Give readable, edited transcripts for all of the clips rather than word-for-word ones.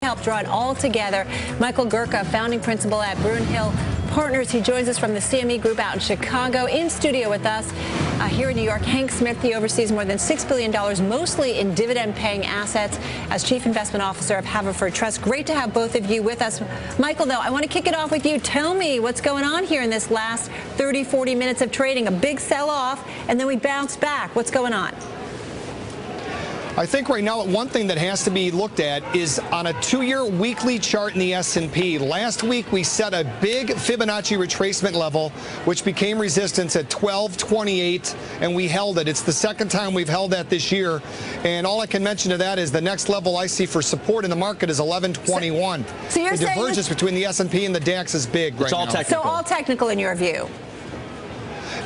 help draw it all together. Michael Gurka, founding principal at Brunhill Partners. He joins us from the CME Group out in Chicago. In studio with us here in New York, Hank Smith. He oversees more than $6 billion, mostly in dividend-paying assets, as Chief Investment Officer of Haverford Trust. Great to have both of you with us. Michael, though, I want to kick it off with you. Tell me what's going on here in this last 30, 40 minutes of trading. A big sell-off, and then we bounced back. What's going on? I think right now one thing that has to be looked at is on a 2-year weekly chart in the S&P. Last week we set a big Fibonacci retracement level, which became resistance at 1228, and we held it. It's the second time we've held that this year, and all I can mention to that is the next level I see for support in the market is 1121. So you're the saying divergence between the S&P and the DAX is big right now. So all technical in your view?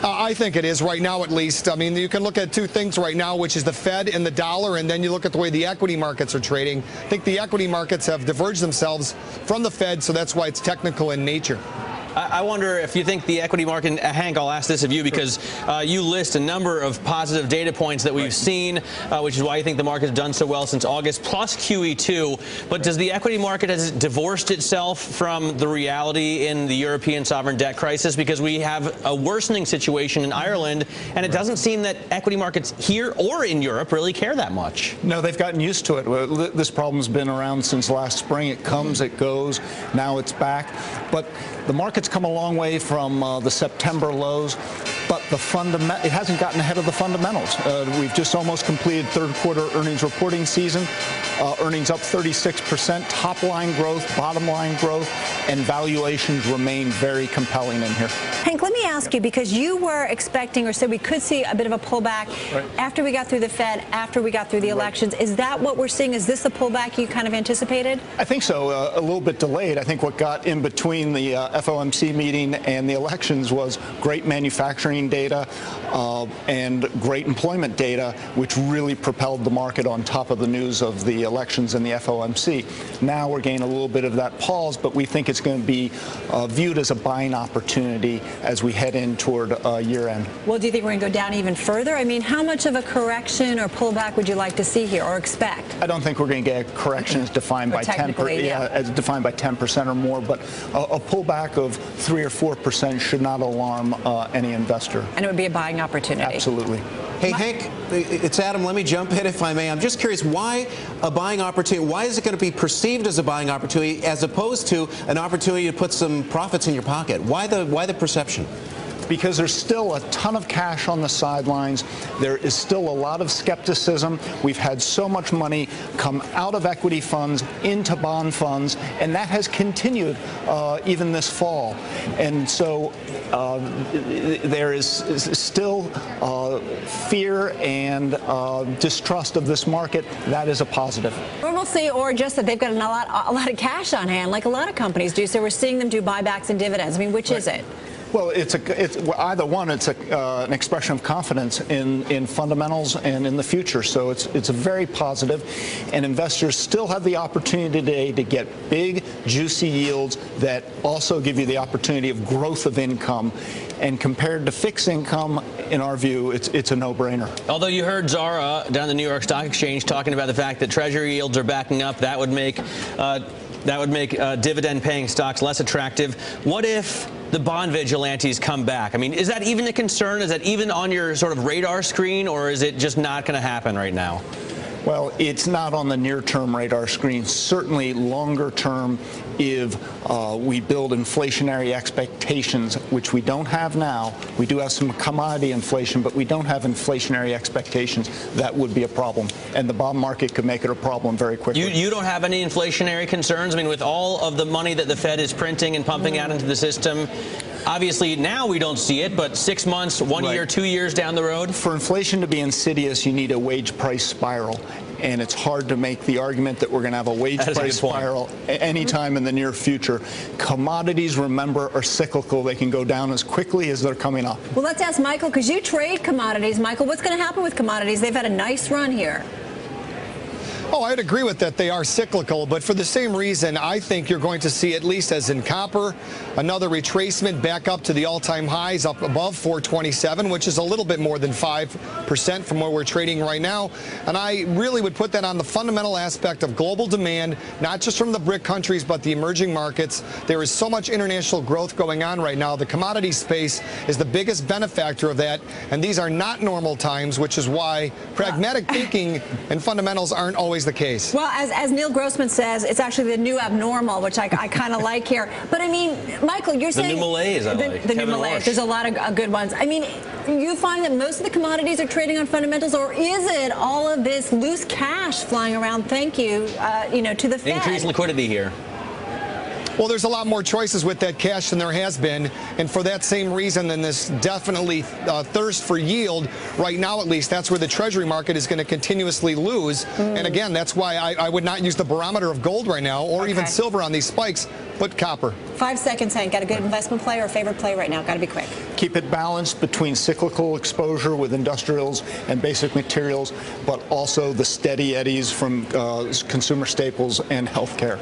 I think it is right now, at least. I mean, you can look at two things right now, which is the Fed and the dollar, and then you look at the way the equity markets are trading. I think the equity markets have diverged themselves from the Fed, so that's why it's technical in nature. I wonder if you think the equity market, Hank, I'll ask this of you because you list a number of positive data points that we've seen, which is why you think the market has done so well since August, plus QE2. But does the equity market, has it divorced itself from the reality in the European sovereign debt crisis? Because we have a worsening situation in Ireland, and it doesn't seem that equity markets here or in Europe really care that much. No, they've gotten used to it. This problem's been around since last spring. It comes, it goes. Now it's back. But the market's come a long way from the September lows, but it hasn't gotten ahead of the fundamentals. We've just almost completed third quarter earnings reporting season. Earnings up 36%, top line growth, bottom line growth, and valuations remain very compelling in here. Hank, let me ask you, because you were expecting or said we could see a bit of a pullback after we got through the Fed, after we got through the elections. Is that what we're seeing? Is this the pullback you kind of anticipated? I think so. A little bit delayed. I think what got in between the FOMC meeting and the elections was great manufacturing data and great employment data, which really propelled the market on top of the news of the elections and the FOMC. Now we're getting a little bit of that pause, but we think it's going to be viewed as a buying opportunity as we head in toward year end. Well, do you think we're going to go down even further? I mean, how much of a correction or pullback would you like to see here or expect? I don't think we're going to get a correction as defined by 10%, as defined by 10% or more, but a pullback of 3 or 4% should not alarm any investor. And it would be a buying opportunity. Absolutely. Hey, Hank, it's Adam. Let me jump in if I may. I'm just curious, why a buying opportunity? Why is it going to be perceived as a buying opportunity as opposed to an opportunity to put some profits in your pocket? Why the perception? Because there's still a ton of cash on the sidelines. There is still a lot of skepticism. We've had so much money come out of equity funds into bond funds, and that has continued even this fall. And so there is still fear and distrust of this market. That is a positive. Normalcy, or just that they've got a lot of cash on hand, like a lot of companies do. So we're seeing them do buybacks and dividends. I mean, which is it? Well, it's either one. It's an expression of confidence in fundamentals and in the future. So it's a very positive, and investors still have the opportunity today to get big, juicy yields that also give you the opportunity of growth of income. And compared to fixed income, in our view, it's a no-brainer. Although you heard Zara down the New York Stock Exchange talking about the fact that Treasury yields are backing up, that would make dividend-paying stocks less attractive. What if the bond vigilantes come back? I mean, is that even a concern? Is that even on your sort of radar screen, or is it just not going to happen right now? Well, it's not on the near-term radar screen. Certainly longer term, if we build inflationary expectations, which we don't have now. We do have some commodity inflation, but we don't have inflationary expectations. That would be a problem. And the bond market could make it a problem very quickly. You don't have any inflationary concerns? I mean, with all of the money that the Fed is printing and pumping out into the system, obviously now we don't see it, but 6 months, 1 year, 2 years down the road? For inflation to be insidious, you need a wage price spiral. And it's hard to make the argument that we're going to have a wage price spiral anytime in the near future. Commodities, remember, are cyclical. They can go down as quickly as they're coming up. Well, let's ask Michael, because you trade commodities. Michael, what's going to happen with commodities? They've had a nice run here. Oh, I'd agree with that. They are cyclical, but for the same reason, I think you're going to see, at least as in copper, another retracement back up to the all-time highs, up above 427, which is a little bit more than 5% from where we're trading right now. And I really would put that on the fundamental aspect of global demand, not just from the BRIC countries, but the emerging markets. There is so much international growth going on right now. The commodity space is the biggest benefactor of that, and these are not normal times, which is why pragmatic thinking and fundamentals aren't always the case. Well, as Neil Grossman says, it's actually the new abnormal, which I kind of like here. But I mean, Michael, you're saying the new malaise. The new malaise. There's a lot of good ones. I mean, you find that most of the commodities are trading on fundamentals, or is it all of this loose cash flying around? Thank you, to the Fed. Increased liquidity here. Well, there's a lot more choices with that cash than there has been, and for that same reason, then this definitely thirst for yield right now, at least, that's where the Treasury market is going to continuously lose. And again, that's why I would not use the barometer of gold right now, or even silver on these spikes, but copper. 5 seconds, Hank. Got a good investment play or favorite play right now? Got to be quick. Keep it balanced between cyclical exposure with industrials and basic materials, but also the steady eddies from consumer staples and healthcare.